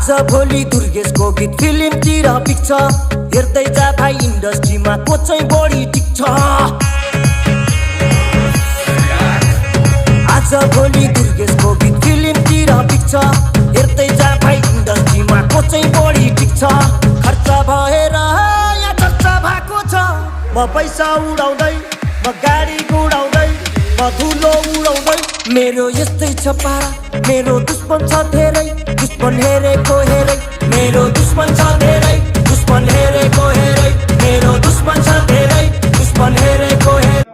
आज भोलि दुर्गेशको गीत फिल्मतिर पिक्छ हेर्दै जा भाइ इन्डस्ट्रीमा को चाहिँ बढी टिक्छ आज भोलि दुर्गेशको गीत फिल्मतिर पिक्छ हेर्दै जा भाइ इन्डस्ट्रीमा को चाहिँ बढी टिक्छ खर्च भएर या चर्चा भएको छ म पैसा उडाउँदै म गाडी गुडाउँदै म धुलो उडाउँदै मेरो यस्तै छ पारा मेरो दुश्मन छ धेरै दुश्मन हेरेको हेरै मेरो दुश्मन छ धेरै दुश्मन हेरेको हेरै मेरो दुश्मन छ धेरै दुश्मन हेरेको हेरै